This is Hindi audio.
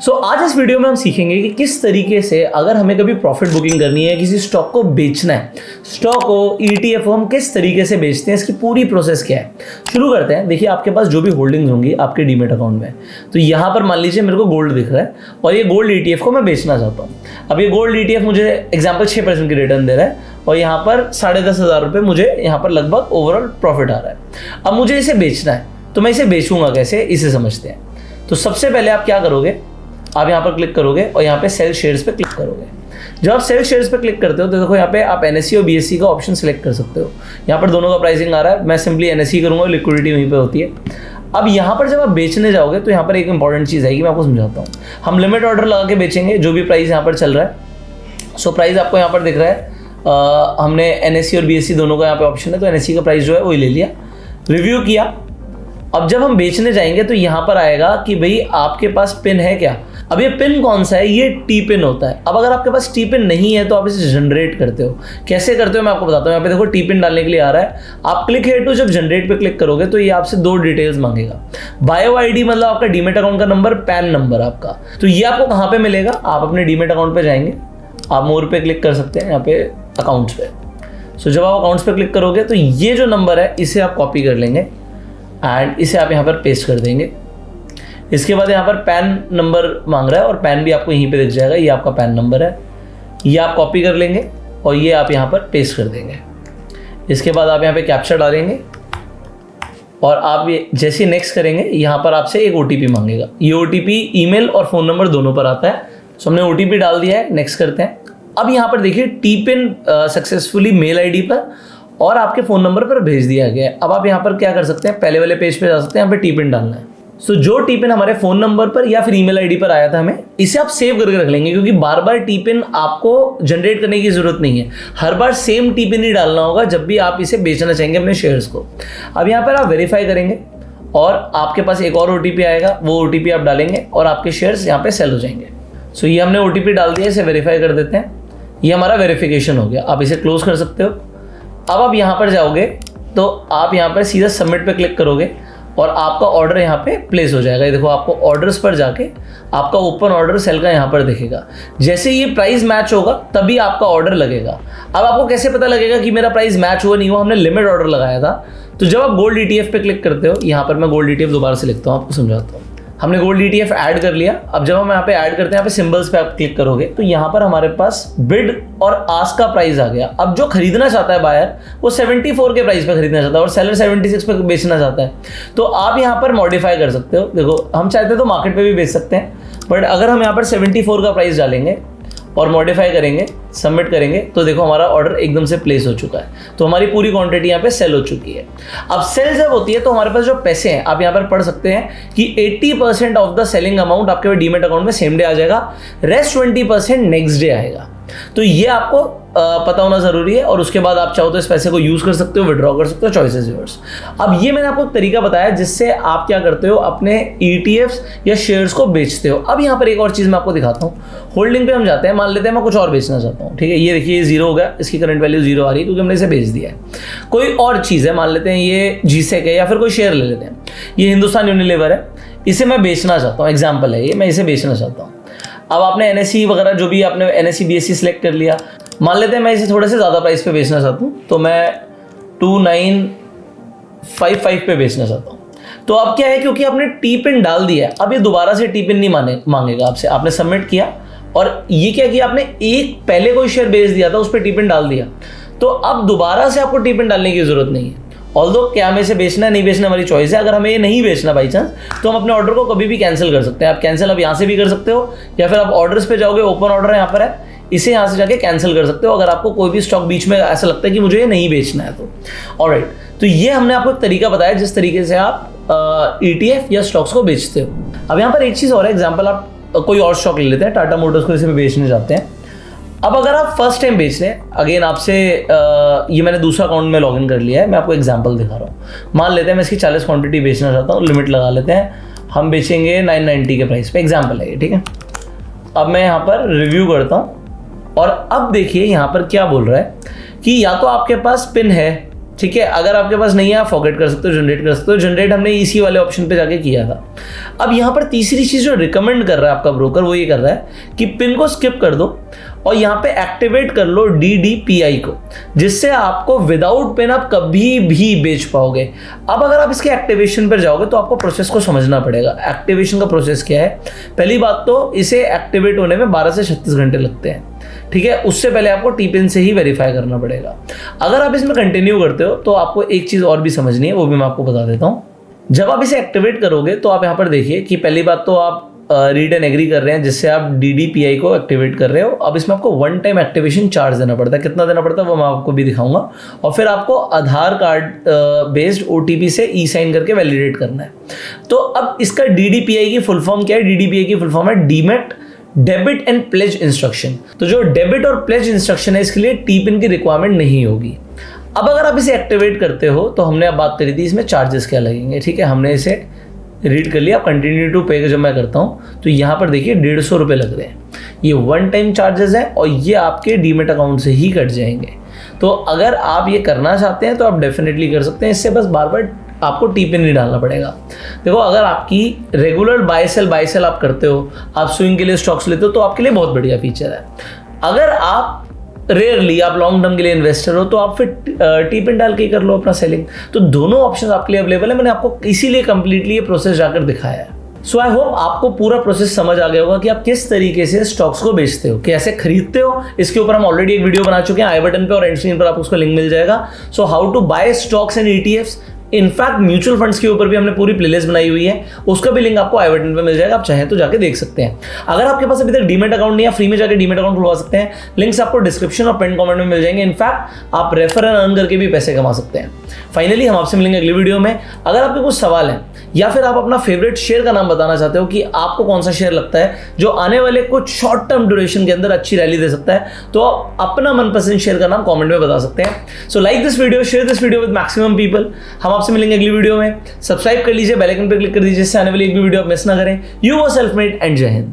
सो आज इस वीडियो में हम सीखेंगे कि किस तरीके से अगर हमें कभी प्रॉफिट बुकिंग करनी है, किसी स्टॉक को बेचना है, स्टॉक को ETF को हम किस तरीके से बेचते हैं, इसकी पूरी प्रोसेस क्या है। शुरू करते हैं। देखिए, आपके पास जो भी होल्डिंग्स होंगी आपके डीमेट अकाउंट में, तो यहाँ पर मान लीजिए मेरे को गोल्ड दिख रहा है और ये गोल्ड ETF को मैं बेचना चाहता हूँ। अब ये गोल्ड ETF मुझे एग्जाम्पल 6% की रिटर्न दे रहा है और यहाँ पर 10,500 रुपये मुझे यहाँ पर लगभग ओवरऑल प्रॉफिट आ रहा है। अब मुझे इसे बेचना है, तो मैं इसे बेचूंगा कैसे, इसे समझते हैं। तो सबसे पहले आप क्या करोगे, आप यहाँ पर क्लिक करोगे और यहाँ पे सेल शेयर्स पे क्लिक करोगे। जब आप सेल शेयर्स पे क्लिक करते हो तो देखो यहाँ पे आप NSE और BSE का ऑप्शन सेलेक्ट कर सकते हो। यहाँ पर दोनों का प्राइसिंग आ रहा है, मैं सिंपली NSE करूँगा, लिक्विडिटी वहीं पे होती है। अब यहाँ पर जब आप बेचने जाओगे तो यहाँ पर एक इंपॉर्टेंट चीज़ है कि मैं आपको समझाता हूँ। हम लिमिट ऑर्डर लगा के बेचेंगे जो भी प्राइस यहाँ पर चल रहा है। सो प्राइस आपको यहाँ पर दिख रहा है, हमने NSE और BSE दोनों का यहाँ पे ऑप्शन है, तो NSE का प्राइस जो है वही ले लिया, रिव्यू किया। अब जब हम बेचने जाएंगे तो यहाँ पर आएगा कि भाई आपके पास पिन है क्या। अब ये पिन कौन सा है, ये टी पिन होता है। अब अगर आपके पास टी पिन नहीं है तो आप इसे जनरेट करते हो। कैसे करते हो मैं आपको बताता हूँ। यहाँ पे देखो टी पिन डालने के लिए आ रहा है, आप क्लिक हियर टू जब जनरेट पे क्लिक करोगे तो ये आपसे 2 डिटेल्स मांगेगा। बायो आईडी मतलब आपका डीमेट अकाउंट का नंबर, पैन नंबर आपका। तो ये आपको कहाँ पे मिलेगा, आप अपने डीमेट अकाउंट पे जाएंगे, आप मोर पे क्लिक कर सकते हैं, यहाँ पे अकाउंट्स पे। सो जब आप अकाउंट्स पे क्लिक करोगे तो ये जो नंबर है इसे आप कॉपी कर लेंगे एंड इसे आप यहाँ पर पेस्ट कर देंगे। इसके बाद यहाँ पर पैन नंबर मांग रहा है और पैन भी आपको यहीं पे दिख जाएगा, ये आपका पैन नंबर है, ये आप कॉपी कर लेंगे और ये आप यहाँ पर पेस्ट कर देंगे। इसके बाद आप यहाँ पे कैप्चा डालेंगे और आप ये जैसे नेक्स्ट करेंगे यहाँ पर आपसे एक OTP मांगेगा। ये OTP ईमेल और फ़ोन नंबर दोनों पर आता है। सो हमने OTP डाल दिया है, नेक्स्ट करते हैं। अब यहाँ पर देखिए T PIN successfully mail ID पर और आपके फ़ोन नंबर पर भेज दिया गया है। अब आप यहाँ पर क्या कर सकते हैं, पहले वाले पेज पे जा सकते हैं, यहाँ पे टी पिन डालना है। सो जो टी पिन हमारे फ़ोन नंबर पर या फिर ईमेल ID पर आया था हमें, इसे आप सेव करके रख लेंगे, क्योंकि बार बार टी पिन आपको जनरेट करने की ज़रूरत नहीं है। हर बार सेम टी पिन ही डालना होगा जब भी आप इसे बेचना चाहेंगे अपने शेयर्स को। अब यहाँ पर आप वेरीफाई करेंगे और आपके पास एक और OTP आएगा, वो OTP आप डालेंगे और आपके शेयर्स यहाँ पर सेल हो जाएंगे। सो ये हमने OTP डाल दिया, इसे वेरीफाई कर देते हैं। ये हमारा वेरिफिकेशन हो गया, आप इसे क्लोज कर सकते हो। अब आप यहाँ पर जाओगे तो आप यहाँ पर सीधा सबमिट पे क्लिक करोगे और आपका ऑर्डर यहाँ पे प्लेस हो जाएगा। ये देखो आपको ऑर्डर्स पर जाके आपका ओपन ऑर्डर सेल का यहाँ पर दिखेगा। जैसे ये प्राइस मैच होगा तभी आपका ऑर्डर लगेगा। अब आपको कैसे पता लगेगा कि मेरा प्राइस मैच हुआ नहीं हुआ, हमने लिमिट ऑर्डर लगाया था। तो जब आप गोल्ड ETF पे क्लिक करते हो, यहाँ पर मैं गोल्ड ETF दोबारा से लिखता हूँ, आपको समझाता हूँ। हमने गोल्ड ETF ऐड कर लिया। अब जब हम यहाँ पे ऐड करते हैं, यहाँ पे सिंबल्स पे आप क्लिक करोगे तो यहाँ पर हमारे पास बिड और आस्क का प्राइस आ गया। अब जो खरीदना चाहता है बायर, वो 74 के प्राइस पे खरीदना चाहता है और सेलर 76 पे बेचना चाहता है। तो आप यहाँ पर मॉडिफाई कर सकते हो। देखो हम चाहते तो मार्केट पे भी बेच सकते हैं, बट अगर हम यहाँ पर 74 का प्राइस डालेंगे और मॉडिफाई करेंगे, सबमिट करेंगे, तो देखो हमारा ऑर्डर एकदम से प्लेस हो चुका है। तो हमारी पूरी क्वांटिटी यहाँ पे सेल हो चुकी है। अब सेल जब होती है तो हमारे पास जो पैसे हैं, आप यहाँ पर पढ़ सकते हैं कि 80% ऑफ द सेलिंग अमाउंट आपके डीमेट अकाउंट में सेम डे आ जाएगा, रेस्ट 20% नेक्स्ट डे आएगा। तो ये आपको पता होना जरूरी है और उसके बाद आप चाहो तो इस पैसे को यूज कर सकते हो, विड्रॉ कर सकते हो, चॉइस इज योर्स। अब ये मैंने आपको एक तरीका बताया जिससे आप क्या करते हो, अपने ETFs या शेयर्स को बेचते हो। अब यहाँ पर एक और चीज मैं आपको दिखाता हूँ। होल्डिंग पे हम जाते हैं, मान लेते हैं मैं कुछ और बेचना चाहता हूँ, ठीक है। ये देखिए 0 हो गया, इसकी करंट वैल्यू 0 आ रही है क्योंकि हमने इसे बेच दिया है। कोई और चीज़ है, मान लेते हैं ये GSEC है या फिर कोई शेयर ले लेते हैं, ये हिंदुस्तान यूनिलीवर है, इसे मैं बेचना चाहता हूँ, एग्जाम्पल है ये, मैं इसे बेचना चाहता हूँ। अब आपने NSE वगैरह जो भी आपने NSE BSE सेलेक्ट कर लिया, मान लेते हैं मैं इसे थोड़े से ज़्यादा प्राइस पे बेचना चाहता हूँ, तो मैं 2955 पे बेचना चाहता हूँ। तो अब क्या है, क्योंकि आपने टी पिन डाल दिया है, अब ये दोबारा से टी पिन नहीं मांगेगा आपसे। आपने सबमिट किया और ये क्या किया, आपने एक पहले कोई शेयर बेच दिया था, उस पर टी पिन डाल दिया, तो अब दोबारा से आपको टी पिन डालने की जरूरत नहीं है। ऑल्दो क्या हमें इसे बेचना है नहीं बेचना हमारी चॉइस है। अगर हमें ये नहीं बेचना बाई चांस, तो हम अपने ऑर्डर को कभी भी कैंसिल कर सकते हैं। आप कैंसिल अब यहाँ से भी कर सकते हो या फिर आप ऑर्डर्स पे जाओगे, ओपन ऑर्डर यहाँ पर है, इसे यहाँ से जाके कैंसिल कर सकते हो अगर आपको कोई भी स्टॉक बीच में ऐसा लगता है कि मुझे ये नहीं बेचना है तो। ऑलराइट, तो ये हमने आपको एक तरीका बताया जिस तरीके से आप ETF या स्टॉक्स को बेचते हो। अब यहाँ पर एक चीज़ और है, एग्जाम्पल आप कोई और स्टॉक ले लेते हैं, टाटा मोटर्स को इसे बेचने जाते हैं। अब अगर आप फर्स्ट टाइम बेच रहे हैं, अगेन आपसे ये मैंने दूसरा अकाउंट में लॉगिन कर लिया है, मैं आपको एग्जांपल दिखा रहा हूँ। मान लेते हैं मैं इसकी 40 क्वांटिटी बेचना चाहता हूँ, लिमिट लगा लेते हैं, हम बेचेंगे 990 के प्राइस पे, एग्जांपल है ये, ठीक है। अब मैं यहाँ पर रिव्यू करता हूँ और अब देखिए यहाँ पर क्या बोल रहा है कि या तो आपके पास पिन है ठीक है, अगर आपके पास नहीं है आप फॉरगेट कर सकते हो, जनरेट कर सकते हो। जनरेट हमने इसी वाले ऑप्शन पे जाके किया था। अब यहाँ पर तीसरी चीज़ जो रिकमेंड कर रहा है आपका ब्रोकर वो ये कर रहा है कि पिन को स्किप कर दो और यहाँ पे एक्टिवेट कर लो DDPI को, जिससे आपको विदाउट पिन आप कभी भी बेच पाओगे। अब अगर आप इसके एक्टिवेशन पर जाओगे तो आपको प्रोसेस को समझना पड़ेगा। एक्टिवेशन का प्रोसेस क्या है? पहली बात तो इसे एक्टिवेट होने में 12 से 36 घंटे लगते हैं, ठीक है। उससे पहले आपको टी पिन से ही वेरीफाई करना पड़ेगा। अगर आप इसमें कंटिन्यू करते हो तो आपको एक चीज़ और भी समझनी है, वो भी मैं आपको बता देता हूँ। जब आप इसे एक्टिवेट करोगे तो आप यहाँ पर देखिए कि पहली बात तो आप रीड एंड एग्री कर रहे हैं, जिससे आप DDPI को एक्टिवेट कर रहे हो। अब इसमें आपको 1 टाइम एक्टिवेशन चार्ज देना पड़ता है। कितना देना पड़ता है वो मैं आपको भी दिखाऊंगा। और फिर आपको आधार कार्ड बेस्ड OTP से ई-साइन करके वैलिडेट करना है। तो अब इसका DDPI की फुल फॉर्म क्या है? DDPI की फुल फॉर्म है demat debit and pledge instruction. तो जो डेबिट और प्लेज इंस्ट्रक्शन है इसके लिए टी पिन की रिक्वायरमेंट नहीं होगी। अब अगर आप इसे एक्टिवेट करते हो तो हमने अब बात करी थी इसमें चार्जेस क्या लगेंगे, ठीक है। हमने इसे रीड कर लिया। कंटिन्यू टू पे जब मैं करता हूँ तो यहाँ पर देखिए 150 रुपये लग रहे हैं। ये 1 टाइम चार्जेस है और ये आपके डीमेट अकाउंट से ही कट जाएंगे। तो अगर आप ये करना चाहते हैं तो आप डेफिनेटली कर सकते हैं। इससे बस बार बार आपको टी पिन नहीं डालना पड़ेगा। देखो, अगर आपकी रेगुलर बाय सेल आप करते हो, आप स्विंग के लिए स्टॉक्स लेते हो, तो आपके लिए बहुत बढ़िया फीचर है। अगर आप रेयरली आप लॉन्ग टर्म के लिए इन्वेस्टर हो तो आप फिर टी पिन डाल के ही कर लो अपना सेलिंग। तो दोनों ऑप्शन आपके लिए अवेलेबल है। मैंने आपको इसीलिए कंप्लीटली ये प्रोसेस जाकर दिखाया है। सो आई होप आपको पूरा प्रोसेस समझ आ गया होगा कि आप किस तरीके से स्टॉक्स को बेचते हो, कैसे खरीदते हो। इसके ऊपर हम ऑलरेडी एक वीडियो बना चुके हैं, आई बटन पे और एंड स्क्रीन पर आपको उसका लिंक मिल जाएगा। So how to buy stocks and ETFs। In fact mutual funds के ऊपर भी हमने पूरी प्लेलिस्ट बनाई हुई है, उसका भी लिंक आपको आई बटन पे मिल जाएगा। आप चाहें तो जाके देख सकते हैं। अगर आपके पास अभी तक डीमेट अकाउंट नहीं है, फ्री में जाके डीमेट अकाउंट खुलवा सकते हैं। लिंक्स आपको डिस्क्रिप्शन और पिन कमेंट में मिल जाएंगे। इनफैक्ट आप रेफर एंड अर्न करके भी पैसे कमा सकते हैं। फाइनली हम आपसे मिलेंगे अगली वीडियो में। अगर आपके कुछ सवाल है या फिर आप अपना फेवरेट शेयर का नाम बताना चाहते हो कि आपको कौन सा शेयर लगता है जो आने वाले कुछ शॉर्ट टर्म ड्यूरेशन के अंदर अच्छी रैली दे सकता है, तो आप अपना मनपसंद शेयर का नाम कमेंट में बता सकते हैं। So like this video, share this video with maximum people. हम आपसे मिलेंगे अगली वीडियो में। सब्सक्राइब कर लीजिए, बेल आइकन पर क्लिक कर दीजिए, जिससे आने वाली एक भी वीडियो आप मिस ना करें। You were self made and जय हिंद।